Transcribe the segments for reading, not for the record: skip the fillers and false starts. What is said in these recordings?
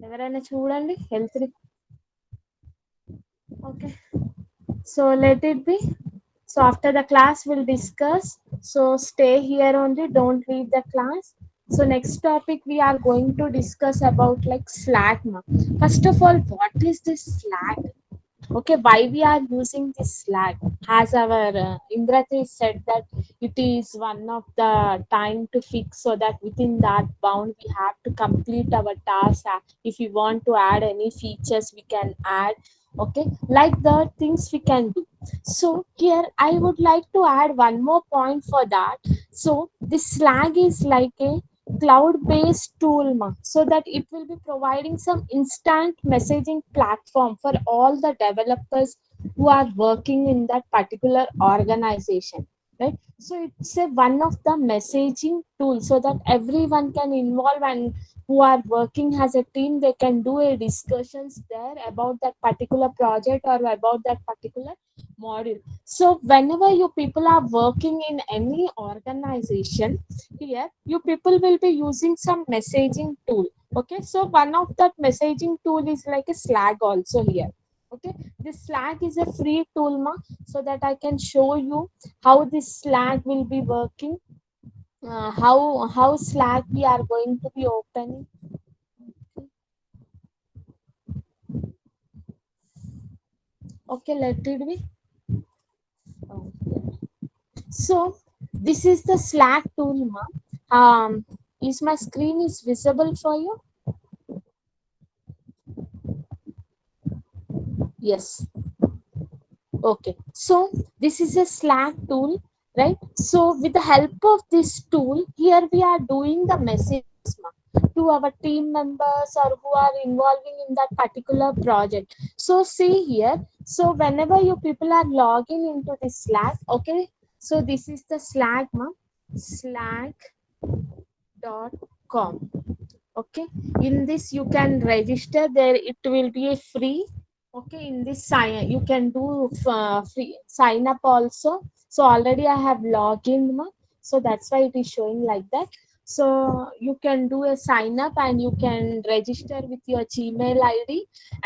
ఎవరైనా చూడండి health. Okay, so let it be. So after the class we'll discuss, so stay here only, don't leave the class. So next topic we are going to discuss about like Slack now. First of all, what is this Slack? Okay, why we are using this Slack? As our Indrati said that it is one of the time to fix, so that within that bound we have to complete our task. If we want to add any features we can add. Okay, like the things we can do. So here I would like to add one more point for that. So this Slack is like a cloud based tool so that it will be providing some instant messaging platform for all the developers who are working in that particular organization, right? So it's a one of the messaging tool so that everyone can involve, and who are working as a team they can do a discussions there about that particular project or about that particular module. So whenever you people are working in any organization, here you people will be using some messaging tool. Okay, so one of that messaging tool is like a Slack also here. Okay, this Slack is a free tool so that I can show you how this Slack will be working, how Slack we are going to be opening. Okay, let it be. Okay. So this is the Slack tool is my screen is visible for you? Yes. Okay, so this is a Slack tool, right? So with the help of this tool, here we are doing the messages to our team members or who are involving in that particular project. So see here, so whenever you people are logging into the Slack, okay, so this is the Slack, slack.com. Okay, in this you can register there, it will be a free. Okay, in this sign you can do free sign up also. So already I have logged in, so that's why it is showing like that. So you can do a sign up and you can register with your Gmail ID,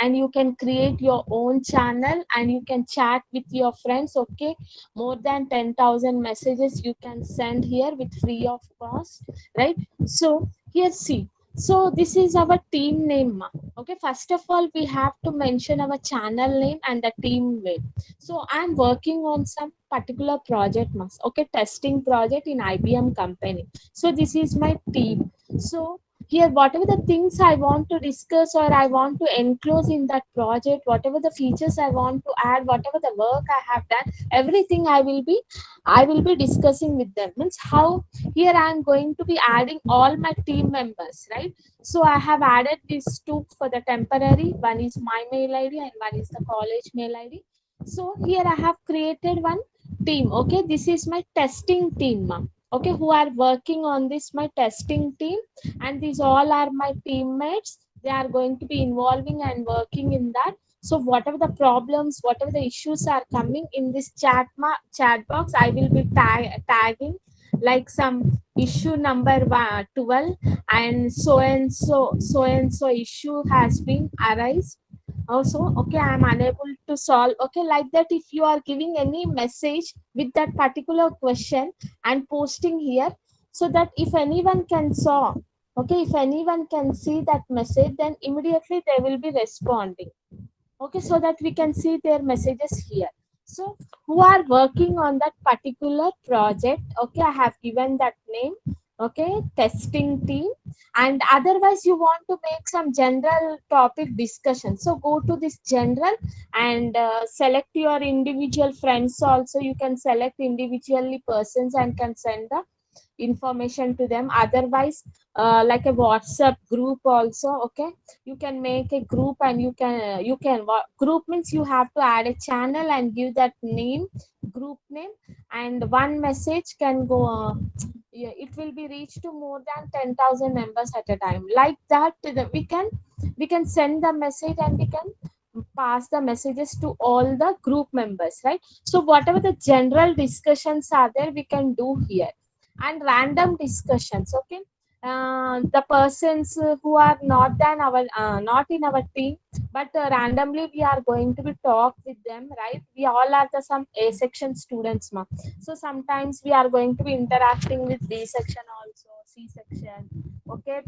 and you can create your own channel and you can chat with your friends. Okay, more than 10,000 messages you can send here with free of cost, right? So here see, so this is our team name. Okay, first of all we have to mention our channel name and the team name. So I'm working on some particular project, okay, testing project in IBM company. So this is my team. So here whatever the things I want to discuss or I want to enclose in that project, whatever the features I want to add, whatever the work I have done, everything I will be discussing with them. Means how here I am going to be adding all my team members, right? So I have added these two for the temporary. One is my mail ID and one is the college mail ID. So here I have created one team. Okay, this is my testing team, ma'am. Okay, who are working on this my testing team, and these all are my teammates. They are going to be involving and working in that. So whatever the problems, whatever the issues are coming in this chat box, I will be tagging like some issue number 12, and so issue has been arise also. Okay, I am unable to solve. Okay, like that, if you are giving any message with that particular question and posting here, so that if anyone can solve, okay, if anyone can see that message, then immediately they will be responding. Okay, so that we can see their messages here. So who are working on that particular project, okay, I have given that name. Okay, testing team. And otherwise you want to make some general topic discussion, so go to this general and select your individual friends also. You can select individually persons and can send the information to them. Otherwise like a WhatsApp group also. Okay, you can make a group, and group means you have to add a channel and give that name, group name, and one message can go yeah, it will be reached to more than 10,000 members at a time. Like that, we can send the message and we can pass the messages to all the group members, right? So whatever the general discussions are there, we can do here. And random discussions, okay, the persons who are not in our team, but randomly we are going to be talk with them, right? We all are the some A section students, ma. So sometimes we are going to be interacting with B section also, C section, okay.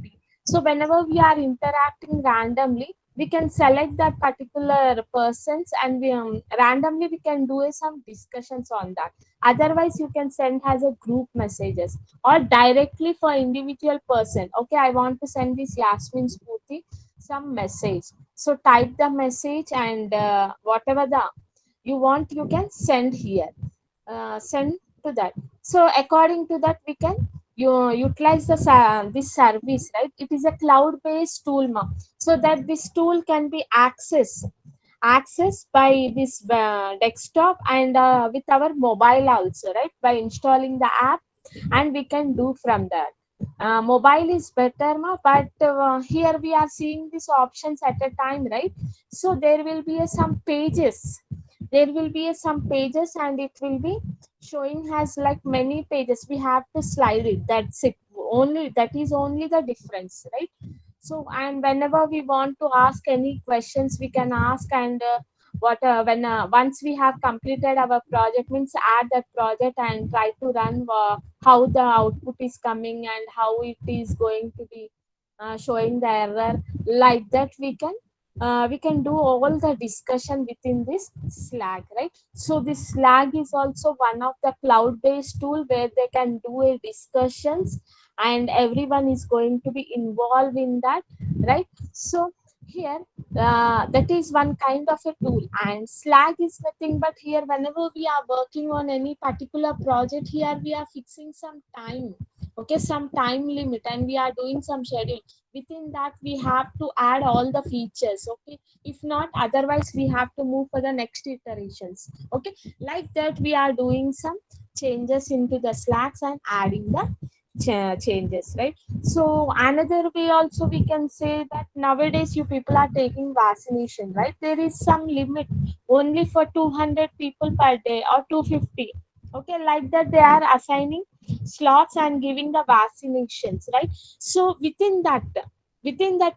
So whenever we are interacting randomly, we can select that particular persons, and we randomly we can do some discussions on that. Otherwise you can send as a group messages, or directly for individual person. Okay, I want to send this Yasmin Spooty some message, so type the message, and whatever the you want, you can send here, send to that. So according to that, we can you utilize this service, right? It is a cloud based tool, ma. So that this tool can be accessed by this desktop, and with our mobile also, right? By installing the app, and we can do from that. Mobile is better, ma, but here we are seeing these options at a time, right? So there will be some pages, some pages, and it will be showing has like many pages. We have to slide it, that's it. Only that is only the difference, right? So, and whenever we want to ask any questions, we can ask, and what when once we have completed our project, means add that project and try to run how the output is coming and how it is going to be showing the error. Like that, we can do all the discussion within this Slack, right? So this Slack is also one of the cloud-based tool where they can do a discussions, and everyone is going to be involved in that, right? So here, that is one kind of a tool, and Slack is nothing but here whenever we are working on any particular project, here we are fixing some time, okay, some time limit, and we are doing some schedule. Within that we have to add all the features, okay. If not, otherwise we have to move for the next iterations, okay. Like that we are doing some changes into the Slacks and adding the changes, right? So another way also we can say that nowadays you people are taking vaccination, right? There is some limit only for 200 people per day or 250, okay. Like that they are assigning slots and giving the vaccinations, right? So within that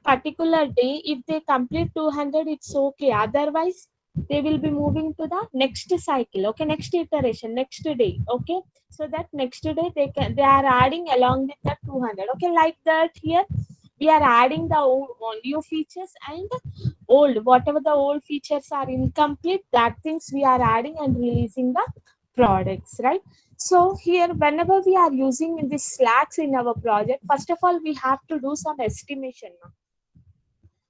particular day, if they complete 200, it's okay. Otherwise they will be moving to the next cycle, okay, next iteration, next day, okay. So that next day they are adding along with the 200, okay. Like that here we are adding the new features, and old, whatever the old features are incomplete, that things we are adding and releasing the products, right? So here whenever we are using this Slacks in our project, first of all we have to do some estimation now.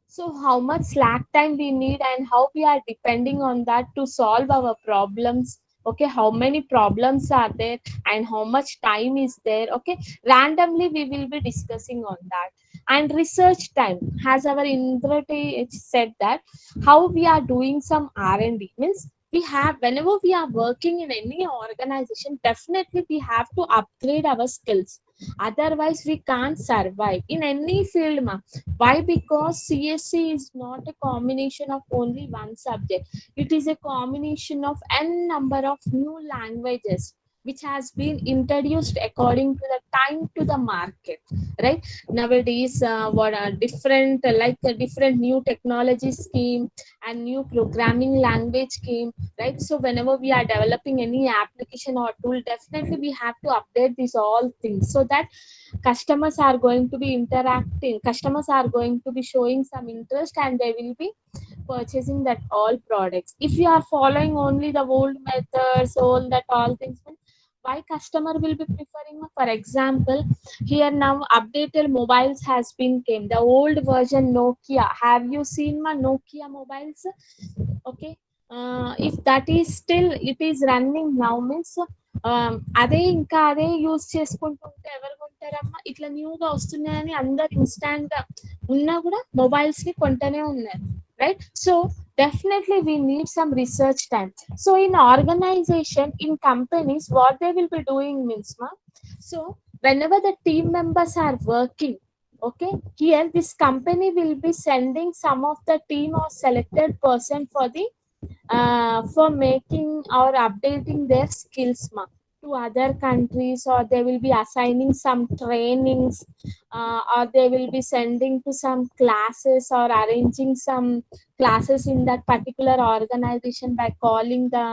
So how much Slack time we need, and how we are depending on that to solve our problems. Okay, how many problems are there and how much time is there. Okay, randomly we will be discussing on that. And research time, has our Indrati said that how we are doing some R&D, means we have, whenever we are working in any organization, definitely we have to upgrade our skills. Otherwise we can't survive in any field, ma. Why? Because CSC is not a combination of only one subject. It is a combination of n number of new languages which has been introduced according to the time to the market, right? Nowadays, what are different like a different new technology scheme and new programming language scheme, right? So whenever we are developing any application or tool, definitely we have to update these all things, so that customers are going to be showing some interest, and they will be purchasing that all products. If you are following only the old methods, all that all things, then why customer will be preferring? For example, here now updated mobiles has been came, the old version Nokia. Have you seen my Nokia mobiles? Okay, if that is still it is running now, means అదే ఇంకా అదే use చేసుకుంటుంటే ఎవరు కొంటారమ్మా? ఇట్లా న్యూగా వస్తున్నాయని అందరు instant గా ఉన్నా కూడా మొబైల్స్ ని కొంటనే ఉన్నారు, right? So definitely we need some research time. So in organization, in companies, what they will be doing means, ma, so whenever the team members are working, okay, here this company will be sending some of the team or selected person for the for making or updating their skills, ma, to to other countries, or they will be assigning some trainings, or they will be sending to some classes or arranging some classes in that particular organization by calling the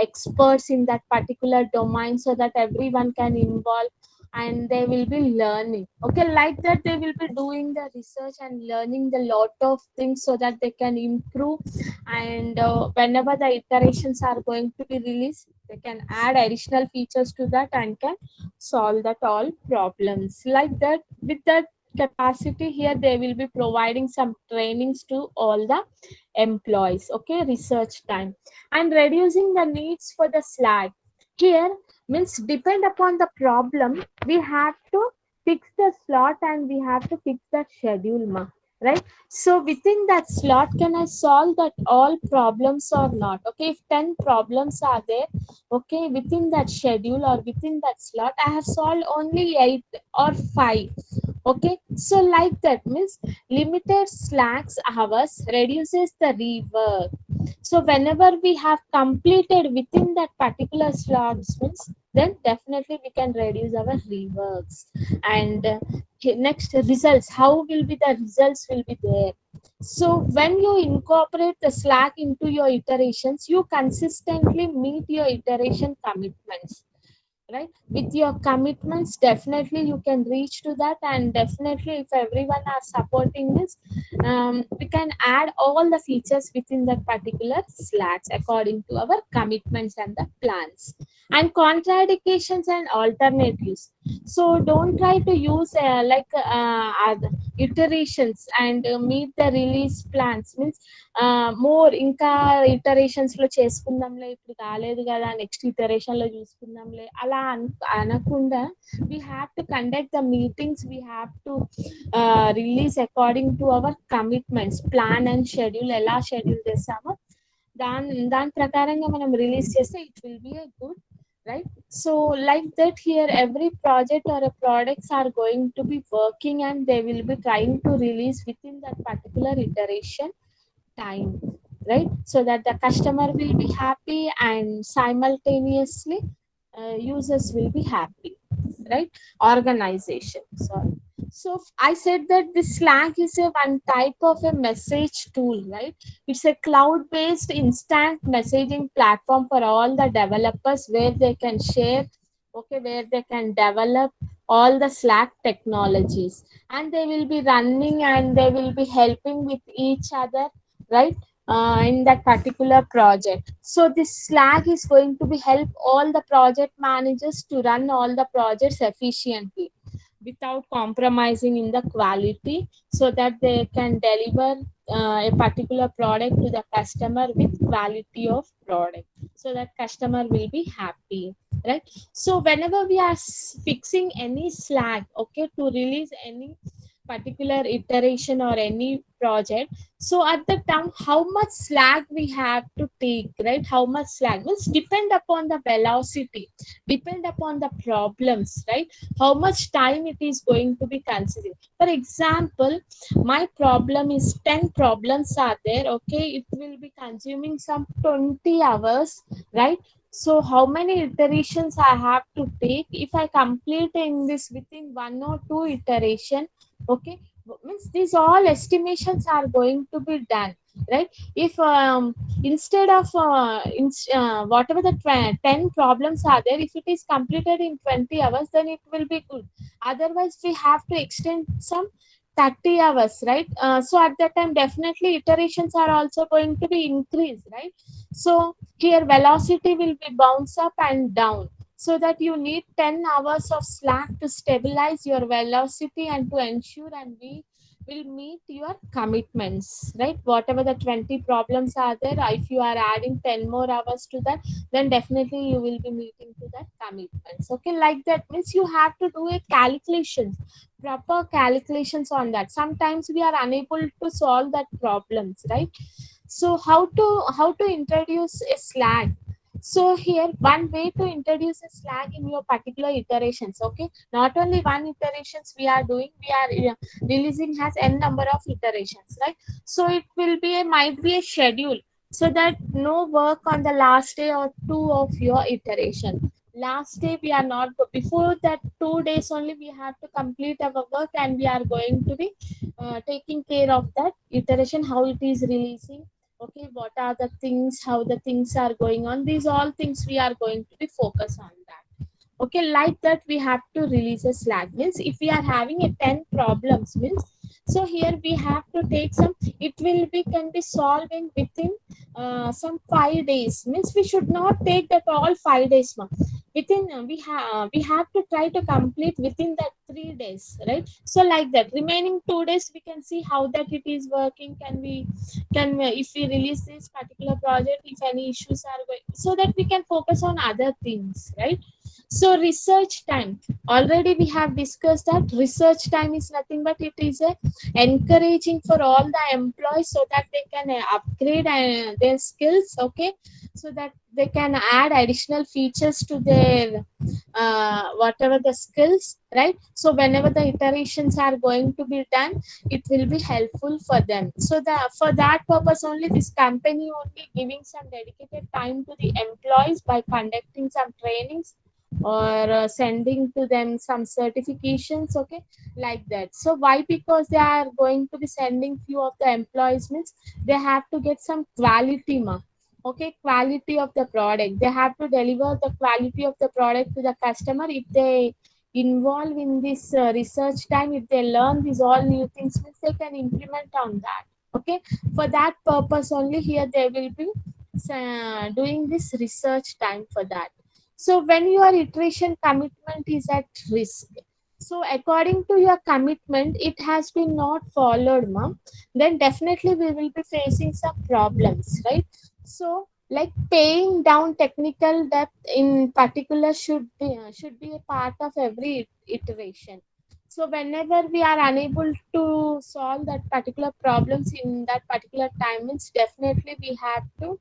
experts in that particular domain, so that everyone can involve and they will be learning. Okay, like that they will be doing the research and learning the lot of things, so that they can improve. And whenever the iterations are going to be released, they can add additional features to that and can solve that all problems. Like that, with that capacity, here they will be providing some trainings to all the employees. Okay, research time and reducing the needs for the Slack. Here means depend upon the problem, we have to fix the slot and we have to fix the schedule, right? So within that slot, can I solve that all problems or not? Okay, if 10 problems are there, okay, within that schedule or within that slot, I have solved only 8 or 5. Okay, so like that means limited slacks hours reduces the rework. So whenever we have completed within that particular slots means, then definitely we can reduce our reworks. And next, results, how will be the results will be there. So when you incorporate the Slack into your iterations, you consistently meet your iteration commitments, right? With your commitments, definitely you can reach to that. And definitely if everyone are supporting this, we can add all the features within that particular Slacks according to our commitments and the plans. And contradictions and alternatives, so don't try to use iterations and meet the release plans means, more ఇంకా iterations లో చేసుకుందాంలే, ఇప్పుడు కాలేదు కదా next iteration లో చూసుకుందాంలే, అలా అనకుండా we have to conduct the meetings, we have to release according to our commitments, plan and schedule. ఎలా schedule చేస్తామో దాని ప్రకారంగా మనం రిలీజ్ చేస్తే it will be a good, right? So like that, here every project or a products are going to be working and they will be trying to release within that particular iteration time, right? So that the customer will be happy and simultaneously users will be happy, right? Organization, sorry. So I said that this Slack is a one type of a message tool, right? It's a cloud based instant messaging platform for all the developers, where they can share, okay, where they can develop all the Slack technologies, and they will be running and they will be helping with each other, right? In that particular project. So this Slack is going to be help all the project managers to run all the projects efficiently without compromising in the quality, so that they can deliver a particular product to the customer with quality of product, so that customer will be happy, right? So whenever we are fixing any Slack, okay, to release any particular iteration or any project, so at the time how much Slack we have to take, right? How much Slack means depend upon the velocity, depend upon the problems, right? How much time it is going to be considered. For example, my problem is 10 problems are there, okay, it will be consuming some 20 hours, right? So how many iterations I have to take? If I complete in this within 1 or 2 iteration, okay, means these all estimations are going to be done, right? If instead of whatever the 10 problems are there, if it is completed in 20 hours, then it will be good. Otherwise we have to extend some 30 hours, right? So at that time definitely iterations are also going to be increased, right? So here velocity will be bounce up and down, so that you need 10 hours of Slack to stabilize your velocity and to ensure and we will meet your commitments, right? Whatever the 20 problems are there, if you are adding 10 more hours to that, then definitely you will be meeting to that commitments. Okay, like that means you have to do a calculation, proper calculations on that. Sometimes we are unable to solve that problems, right? So how to introduce a Slack? So here one way to introduce a Slack in your particular iterations, okay, not only one iterations we are doing, we are releasing has n number of iterations, right? So it will be might be a schedule, so that no work on the last day or two of your iteration. last day we are not before that 2 days only we have to complete our work, and we are going to be taking care of that iteration, how it is releasing, okay, what are the things, how the things are going on, these all things we are going to be focus on that. Okay, like that we have to release a slack. Means if we are having a 10 problems, means so here we have to take some, it will be can be solving within some 5 days. Means we should not take that all 5 days, ma'am. Within we have to try to complete within that 3 days, right? So like that remaining 2 days we can see how that it is working. Can we if we release this particular project, if any issues are going, so that we can focus on other things, right? So research time, already we have discussed that research time is nothing but it is a encouraging for all the employees so that they can upgrade their skills, okay, so that they can add additional features to their whatever the skills, right? So whenever the iterations are going to be done, it will be helpful for them. So the for that purpose only this company only giving some dedicated time to the employees by conducting some trainings or sending to them some certifications, okay, like that. So why? Because they are going to be sending few of the employees, means they have to get some quality, okay, quality of the product, they have to deliver the quality of the product to the customer. If they involve in this research time, if they learn these all new things, means they can implement on that, okay. For that purpose only here they will be doing this research time for that. So when your iteration commitment is at risk, so according to your commitment, it has been not followed, ma'am, then definitely we will be facing some problems, right? So like paying down technical debt in particular should be a part of every iteration. So whenever we are unable to solve that particular problems in that particular time, means definitely we have to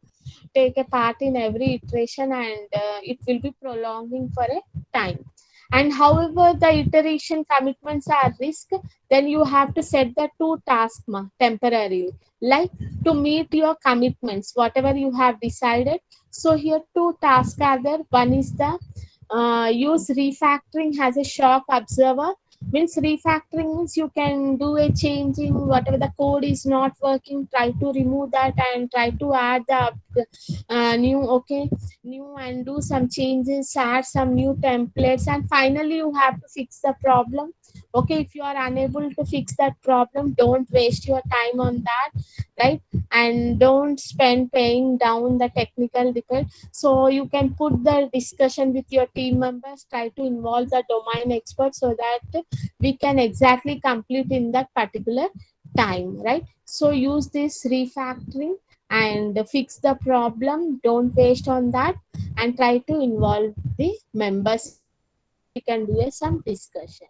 take a part in every iteration, and it will be prolonging for a time. And however the iteration commitments are risk, then you have to set the two tasks temporarily, like to meet your commitments whatever you have decided. So here two tasks are there. One is the use refactoring as a shock observer. Means refactoring means you can do a changing whatever the code is not working, try to remove that and try to add the new, okay, new, and do some changes, add some new templates, and finally you have to fix the problem. Okay, if you are unable to fix that problem, don't waste your time on that, right? And don't spend paying down the technical detail. So you can put the discussion with your team members, try to involve the domain experts so that we can exactly complete in that particular time, right? So use this refactoring and fix the problem, don't waste on that, and try to involve the members so that we can do some discussion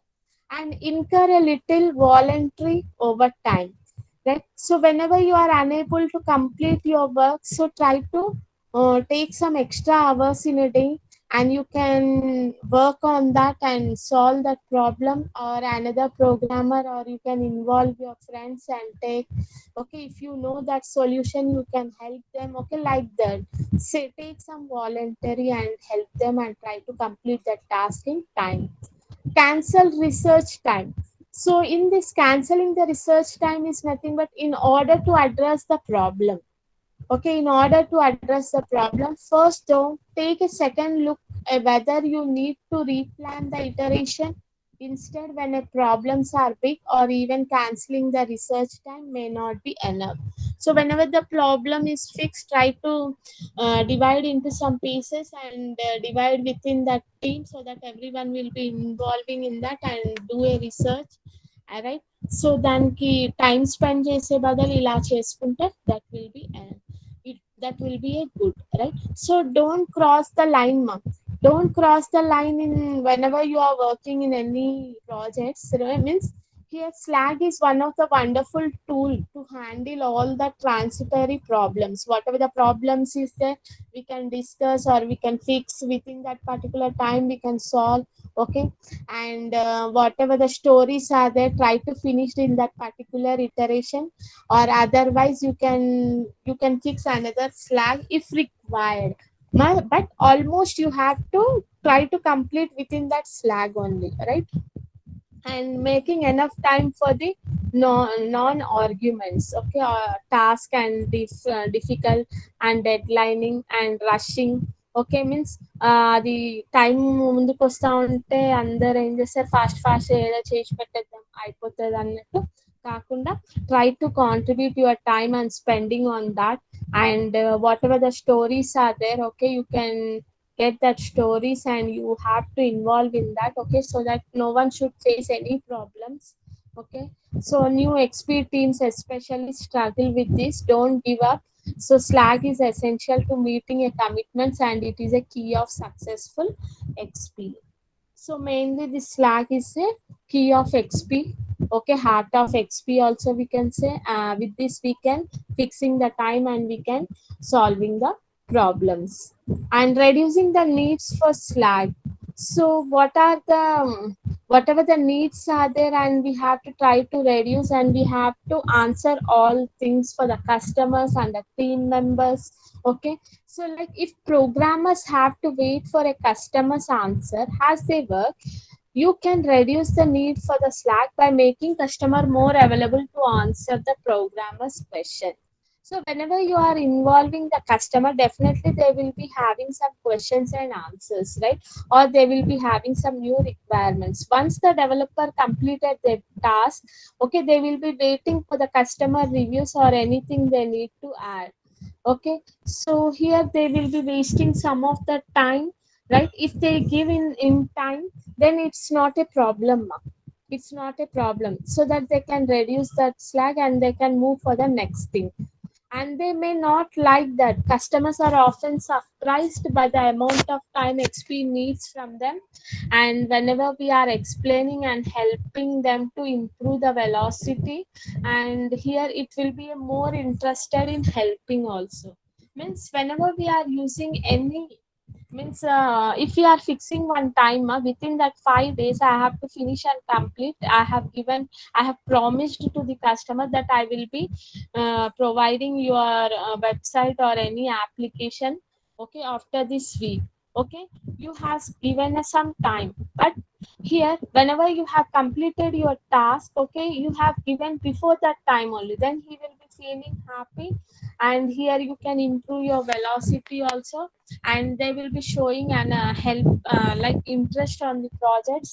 and incur a little voluntary overtime, right? So whenever you are unable to complete your work, so try to take some extra hours in a day, and you can work on that and solve that problem, or another programmer, or you can involve your friends and take, okay, if you know that solution you can help them, okay, like that. Say take some voluntary and help them and try to complete that task in time. Cancel research time. So in this canceling the research time is nothing but in order to address the problem. Okay, in order to address the problem, first don't take a second look whether you need to replan the iteration. Instead, when a problems are big, or even canceling the research time may not be enough. So whenever the problem is fixed, try to divide into some pieces and divide within that team so that everyone will be involving in that and do a research. Alright, so దానికి time spend చేసే బదులు ఇలా చేసుకుంటే that will be a good, right? So don't cross the line, ma'am. Don't cross the line in whenever you are working in any projects, right? Means here Slack is one of the wonderful tool to handle all the transitory problems. Whatever the problems is there, we can discuss or we can fix within that particular time, we can solve, okay. And whatever the stories are there, try to finish in that particular iteration, or otherwise you can fix another Slack if required. But almost you have to try to complete within that Slack only, right? And making enough time for the non arguments, okay, task and difficult and deadlining and rushing, okay, means అది time ముందుకు వస్తూ ఉంటే అందరు ఏం చేస్తారు, fast ఏదో చేసి పెట్టేద్దాం అయిపోతుంది అన్నట్టు కాకుండా try to contribute your time and spending on that. And whatever the stories are there, okay, you can get that stories and you have to involve in that, okay, so that no one should face any problems, okay. So new XP teams especially struggle with this. Don't give up. So Slack is essential to meeting a commitments and it is a key of successful XP. So mainly this Slack is a key of XP, okay, heart of XP also we can say. With this we can fixing the time and we can solving the problems and reducing the needs for Slack. So what are the whatever the needs are there, and we have to try to reduce and we have to answer all things for the customers and the team members, okay. So like if programmers have to wait for a customer's answer as they work, you can reduce the need for the Slack by making customer more available to answer the programmer's question. So whenever you are involving the customer, definitely they will be having some questions and answers, right? Or they will be having some new requirements. Once the developer completed their task, okay, they will be waiting for the customer reviews or anything they need to add. Okay, so here they will be wasting some of the time, right? If they give in time, then it's not a problem, it's not a problem, so that they can reduce that Slack and they can move for the next thing. And they may not like that. Customers are often surprised by the amount of time XP needs from them. And whenever we are explaining and helping them to improve the velocity, and here it will be more interested in helping also. Means whenever we are using any, means if we are fixing one time, within that 5 days I have to finish and complete. I have promised to the customer that I will be providing your website or any application, okay, after this week, okay. You have given us some time, but here whenever you have completed your task, okay, you have given before that time only, then he will be feeling happy. And here you can improve your velocity also, and they will be showing an help like interest on the projects.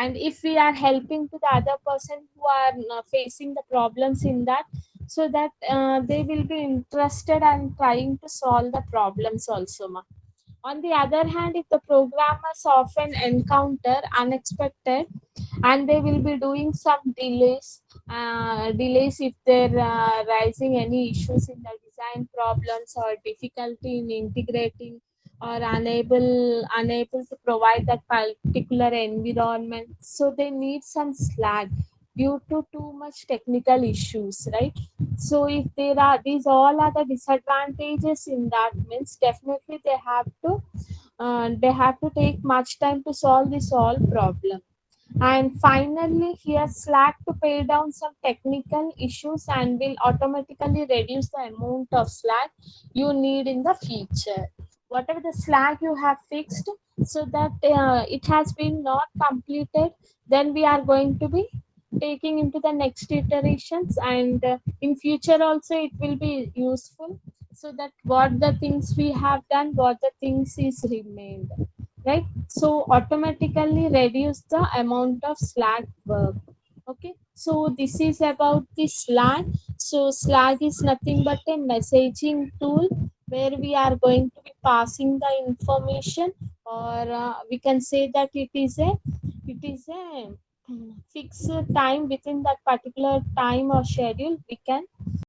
And if we are helping to the other person who are facing the problems in that, so that they will be interested and trying to solve the problems also, on the other hand, if the programmers often encounter unexpected and they will be doing some delays if they're rising any issues in the design problems or difficulty in integrating or unable to provide that particular environment, so they need some Slack due to too much technical issues, right? So if there are these all are the disadvantages in that, means definitely they have to take much time to solve this all problem. And finally, here Slack to pay down some technical issues and will automatically reduce the amount of Slack you need in the future. Whatever the Slack you have fixed, so that it has been not completed, then we are going to be taking into the next iterations, and in future also it will be useful, so that what the things we have done, what the things is remained, right? So automatically reduce the amount of Slack work. Okay, so this is about the Slack. So Slack is nothing but a messaging tool where we are going to be passing the information, or we can say that it is a fixed time. Within that particular time or schedule we can